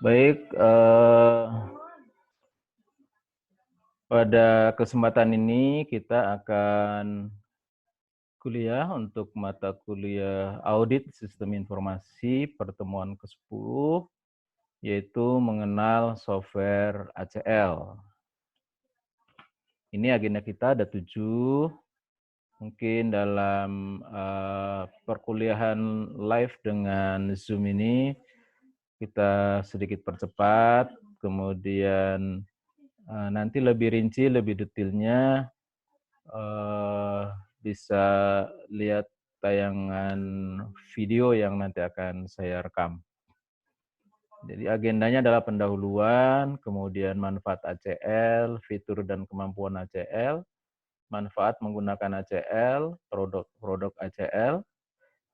Baik, pada kesempatan ini kita akan kuliah untuk mata kuliah Audit Sistem Informasi pertemuan ke-10, yaitu mengenal software ACL. Ini agenda kita ada 7. Mungkin dalam perkuliahan live dengan Zoom ini kita sedikit percepat, kemudian nanti lebih rinci, lebih detailnya bisa lihat tayangan video yang nanti akan saya rekam. Jadi agendanya adalah pendahuluan, kemudian manfaat ACL, fitur dan kemampuan ACL, manfaat menggunakan ACL, produk-produk ACL,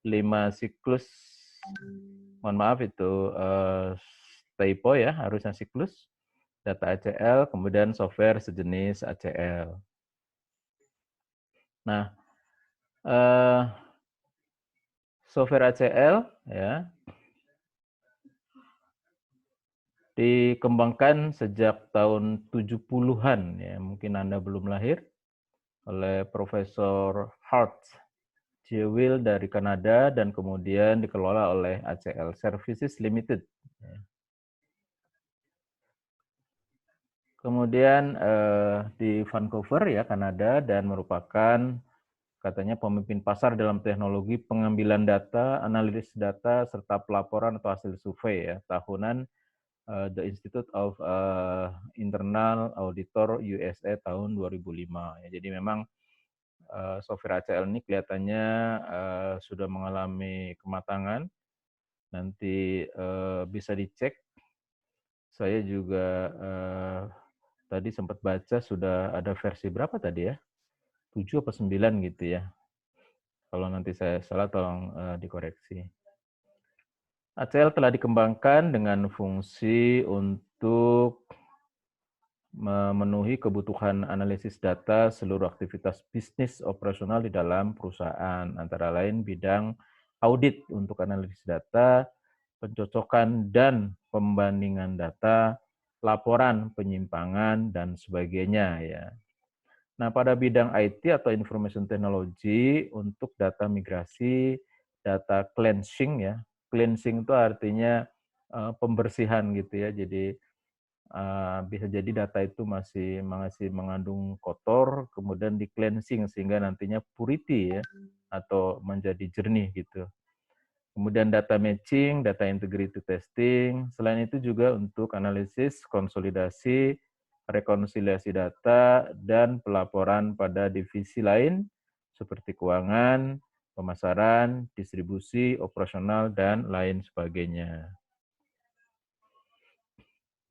5 siklus, mohon maaf itu typo ya, harusnya siklus, data ACL, kemudian software sejenis ACL. Nah, software ACL ya dikembangkan sejak tahun 70-an ya, mungkin Anda belum lahir, oleh Profesor Hart Jewell dari Kanada dan kemudian dikelola oleh ACL Services Limited. Kemudian di Vancouver ya, Kanada, dan merupakan katanya pemimpin pasar dalam teknologi pengambilan data, analisis data, serta pelaporan atau hasil survei ya, tahunan The Institute of Internal Auditor USA tahun 2005. Ya, jadi memang software ACL ini kelihatannya sudah mengalami kematangan. Nanti bisa dicek. Saya juga tadi sempat baca sudah ada versi berapa tadi ya? 7 atau 9 gitu ya. Kalau nanti saya salah tolong dikoreksi. ACL telah dikembangkan dengan fungsi untuk memenuhi kebutuhan analisis data seluruh aktivitas bisnis operasional di dalam perusahaan, antara lain bidang audit untuk analisis data, pencocokan dan pembandingan data, laporan penyimpangan, dan sebagainya ya. Nah, pada bidang IT atau Information Technology untuk data migrasi, data cleansing ya. Cleansing itu artinya pembersihan gitu ya. Jadi bisa jadi data itu masih mengandung kotor, kemudian di cleansing sehingga nantinya purity ya, atau menjadi jernih gitu. Kemudian data matching, data integrity testing. Selain itu juga untuk analisis, konsolidasi, rekonsiliasi data, dan pelaporan pada divisi lain seperti keuangan, pemasaran, distribusi, operasional, dan lain sebagainya.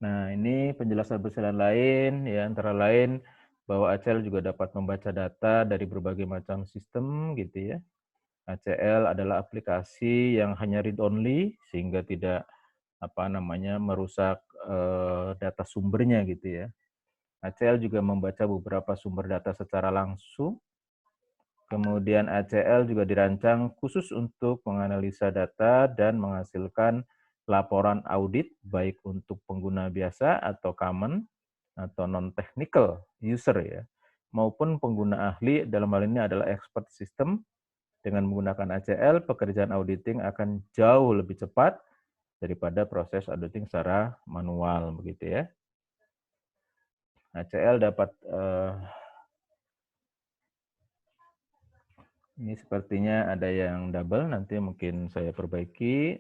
Nah, ini penjelasan-penjelasan lain, ya antara lain bahwa ACL juga dapat membaca data dari berbagai macam sistem, gitu ya. ACL adalah aplikasi yang hanya read-only, sehingga tidak merusak data sumbernya, gitu ya. ACL juga membaca beberapa sumber data secara langsung. Kemudian ACL juga dirancang khusus untuk menganalisa data dan menghasilkan laporan audit baik untuk pengguna biasa atau common atau non-technical user ya, maupun pengguna ahli, dalam hal ini adalah expert system. Dengan menggunakan ACL, pekerjaan auditing akan jauh lebih cepat daripada proses auditing secara manual begitu ya. ACL dapat ini sepertinya ada yang double, nanti mungkin saya perbaiki.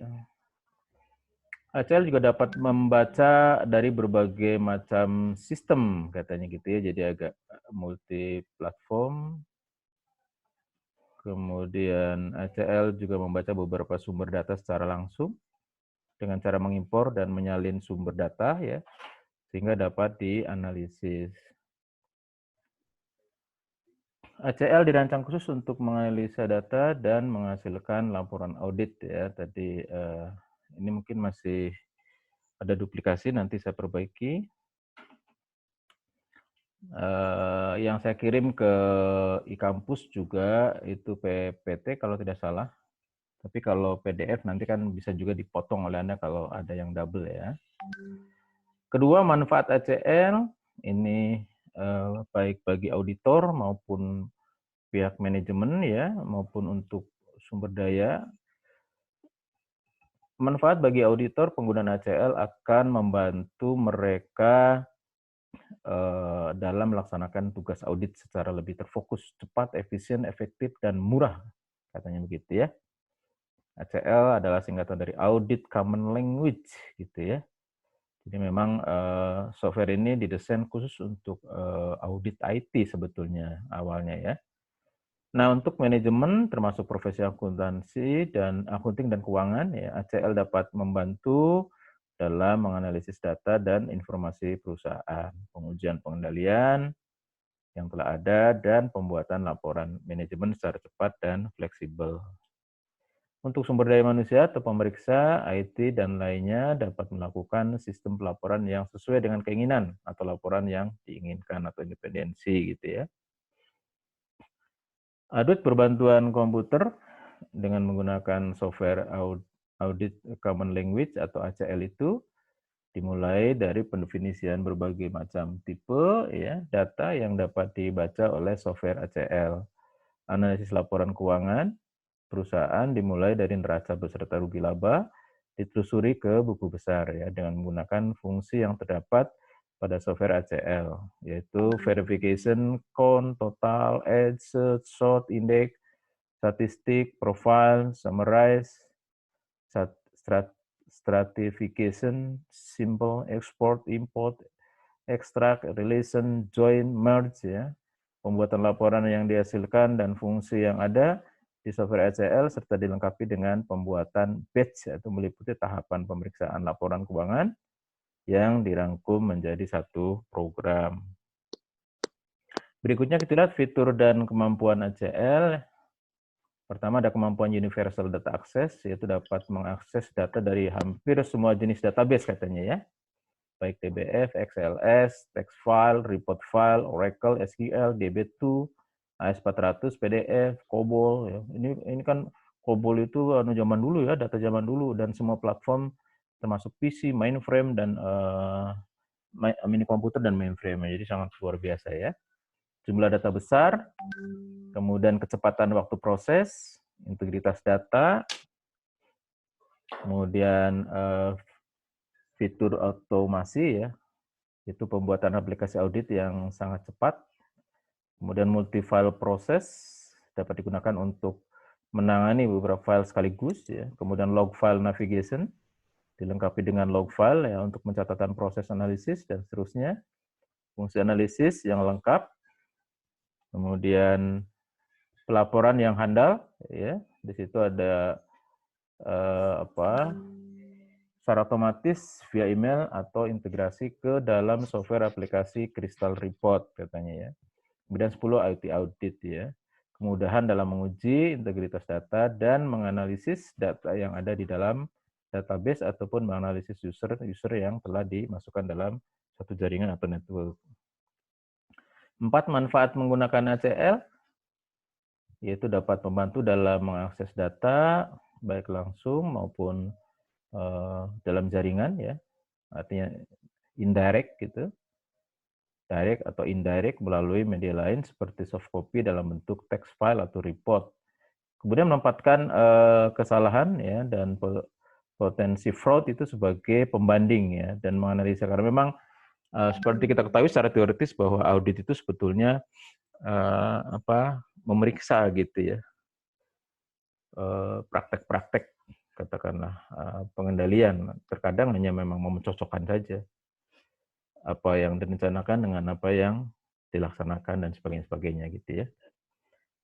ACL juga dapat membaca dari berbagai macam sistem katanya gitu ya, jadi agak multi platform. Kemudian ACL juga membaca beberapa sumber data secara langsung dengan cara mengimpor dan menyalin sumber data ya, sehingga dapat dianalisis. ACL dirancang khusus untuk menganalisa data dan menghasilkan laporan audit ya. Tadi ini mungkin masih ada duplikasi, nanti saya perbaiki. Yang saya kirim ke e-kampus juga itu PPT kalau tidak salah. Tapi kalau PDF nanti kan bisa juga dipotong oleh Anda kalau ada yang double ya. Kedua, manfaat ACL ini baik bagi auditor maupun pihak manajemen ya, maupun untuk sumber daya. Manfaat bagi auditor, penggunaan ACL akan membantu mereka dalam melaksanakan tugas audit secara lebih terfokus, cepat, efisien, efektif, dan murah, katanya begitu ya. ACL adalah singkatan dari Audit Common Language, gitu ya. Jadi memang software ini didesain khusus untuk audit IT sebetulnya awalnya ya. Nah, untuk manajemen termasuk profesi akuntansi dan accounting dan keuangan ya, ACL dapat membantu dalam menganalisis data dan informasi perusahaan, pengujian pengendalian yang telah ada dan pembuatan laporan manajemen secara cepat dan fleksibel. Untuk sumber daya manusia atau pemeriksa, IT, dan lainnya dapat melakukan sistem pelaporan yang sesuai dengan keinginan atau laporan yang diinginkan atau independensi gitu ya. Audit berbantuan komputer dengan menggunakan software Audit Common Language atau ACL itu dimulai dari pendefinisian berbagai macam tipe ya, data yang dapat dibaca oleh software ACL. Analisis laporan keuangan perusahaan dimulai dari neraca beserta rugi laba, ditelusuri ke buku besar ya dengan menggunakan fungsi yang terdapat pada software ACL, yaitu verification, count, total, add, search, sort, index, statistik, profile, summarize, stratification, simple, export, import, extract, relation, join, merge ya. Pembuatan laporan yang dihasilkan dan fungsi yang ada di software ACL serta dilengkapi dengan pembuatan batch atau meliputi tahapan pemeriksaan laporan keuangan yang dirangkum menjadi satu program. Berikutnya kita lihat fitur dan kemampuan ACL. Pertama ada kemampuan Universal Data Access, yaitu dapat mengakses data dari hampir semua jenis database katanya ya. Baik DBF, XLS, text file, report file, Oracle, SQL, DB2, AS400, PDF, COBOL. Ya. Ini kan COBOL itu zaman dulu ya, data zaman dulu dan semua platform termasuk PC, mainframe dan mini komputer dan mainframe. Jadi sangat luar biasa ya. Jumlah data besar, kemudian kecepatan waktu proses, integritas data, kemudian fitur otomasi ya, itu pembuatan aplikasi audit yang sangat cepat. Kemudian multi-file proses dapat digunakan untuk menangani beberapa file sekaligus. Ya. Kemudian log file navigation dilengkapi dengan log file ya, untuk pencatatan proses analisis dan seterusnya. Fungsi analisis yang lengkap. Kemudian pelaporan yang handal. Ya. Di situ ada secara otomatis via email atau integrasi ke dalam software aplikasi Crystal Report katanya ya. Kemudian 10 IT audit ya. Kemudahan dalam menguji integritas data dan menganalisis data yang ada di dalam database ataupun menganalisis user yang telah dimasukkan dalam satu jaringan atau network. 4. Manfaat menggunakan ACL yaitu dapat membantu dalam mengakses data baik langsung maupun dalam jaringan ya. Artinya indirect gitu. Direct atau indirect melalui media lain seperti soft copy dalam bentuk text file atau report. Kemudian menempatkan kesalahan ya dan potensi fraud itu sebagai pembanding ya dan menganalisa karena memang seperti kita ketahui secara teoritis bahwa audit itu sebetulnya memeriksa gitu ya praktek-praktek katakanlah pengendalian. Terkadang hanya memang mencocokkan saja apa yang direncanakan dengan apa yang dilaksanakan dan sebagainya gitu ya.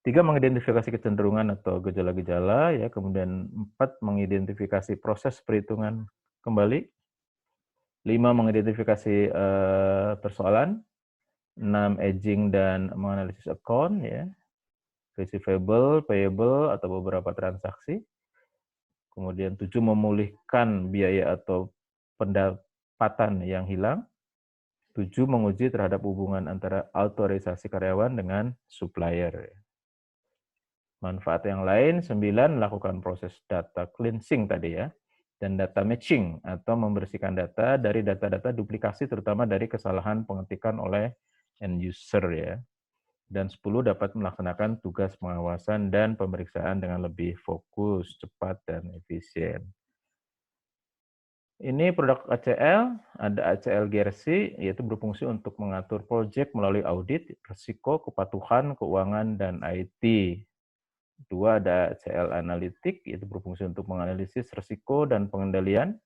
3. Mengidentifikasi kecenderungan atau gejala-gejala ya, kemudian 4. Mengidentifikasi proses perhitungan kembali. 5. Mengidentifikasi persoalan. 6. Aging dan menganalisis account ya. Receivable, payable atau beberapa transaksi. Kemudian 7. Memulihkan biaya atau pendapatan yang hilang. 7. Menguji terhadap hubungan antara autorisasi karyawan dengan supplier. Manfaat yang lain, 9, lakukan proses data cleansing tadi ya, dan data matching atau membersihkan data dari data-data duplikasi terutama dari kesalahan pengetikan oleh end user ya. Dan 10, dapat melaksanakan tugas pengawasan dan pemeriksaan dengan lebih fokus, cepat, dan efisien. Ini produk ACL, ada ACL GRC, yaitu berfungsi untuk mengatur proyek melalui audit, risiko, kepatuhan, keuangan, dan IT. 2, ada ACL Analytic, yaitu berfungsi untuk menganalisis risiko dan pengendalian,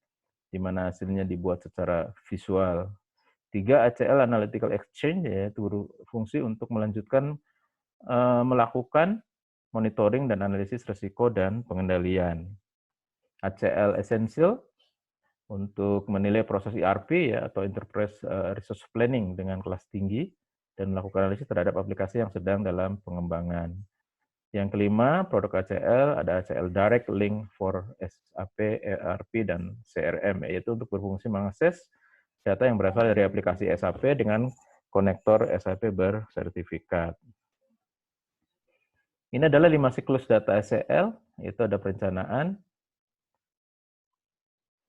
di mana hasilnya dibuat secara visual. 3, ACL Analytical Exchange, yaitu berfungsi untuk melakukan monitoring dan analisis risiko dan pengendalian. ACL Essential, untuk menilai proses ERP ya atau Enterprise Resource Planning dengan kelas tinggi dan melakukan analisis terhadap aplikasi yang sedang dalam pengembangan. Yang kelima, produk ACL, ada ACL Direct Link for SAP, ERP, dan CRM, yaitu untuk berfungsi mengakses data yang berasal dari aplikasi SAP dengan konektor SAP bersertifikat. Ini adalah 5 siklus data ACL, yaitu ada perencanaan,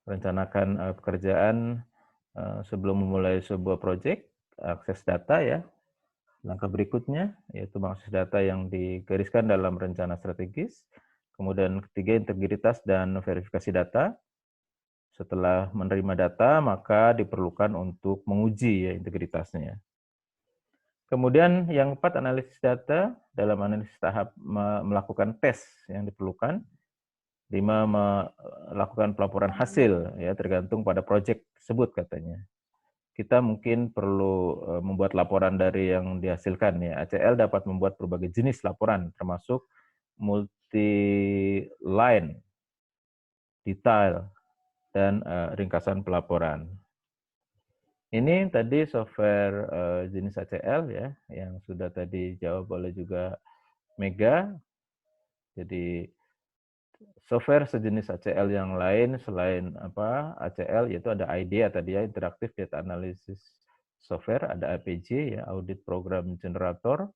merencanakan pekerjaan sebelum memulai sebuah proyek, akses data ya. Langkah berikutnya yaitu mengakses data yang digariskan dalam rencana strategis. Kemudian ketiga, integritas dan verifikasi data. Setelah menerima data, maka diperlukan untuk menguji ya integritasnya. Kemudian yang keempat, analisis data. Dalam analisis tahap melakukan tes yang diperlukan. 5, melakukan pelaporan hasil ya tergantung pada proyek tersebut katanya. Kita mungkin perlu membuat laporan dari yang dihasilkan ya. ACL dapat membuat berbagai jenis laporan termasuk multi-line, detail, dan ringkasan pelaporan. Ini tadi software jenis ACL ya yang sudah tadi jawab oleh juga Mega. Jadi software sejenis ACL yang lain selain ACL yaitu ada IDEA tadi ya, Interactive Data Analysis Software, ada APG ya, Audit Program Generator,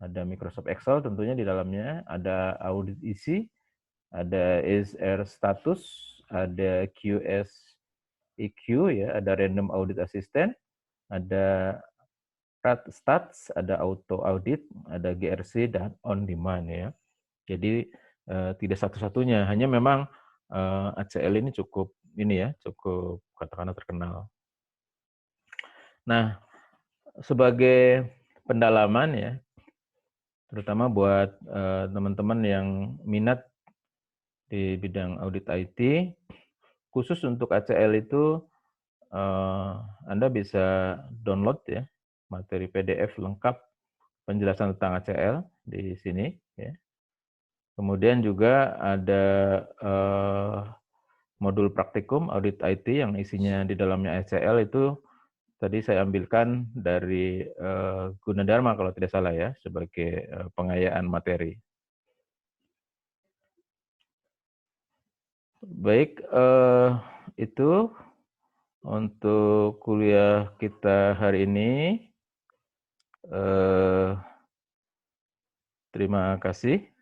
ada Microsoft Excel tentunya di dalamnya, ada Audit EC, ada ASR Status, ada QS EQ ya, ada Random Audit Assistant, ada Stats, ada Auto Audit, ada GRC, dan On Demand ya. Jadi tidak satu-satunya, hanya memang ACL ini cukup katakanlah terkenal. Nah, sebagai pendalaman ya, terutama buat teman-teman yang minat di bidang audit IT, khusus untuk ACL itu Anda bisa download ya materi PDF lengkap penjelasan tentang ACL di sini ya. Kemudian juga ada modul praktikum audit IT yang isinya di dalamnya ACL itu tadi saya ambilkan dari Gunadarma kalau tidak salah ya sebagai pengayaan materi. Baik, itu untuk kuliah kita hari ini. Terima kasih.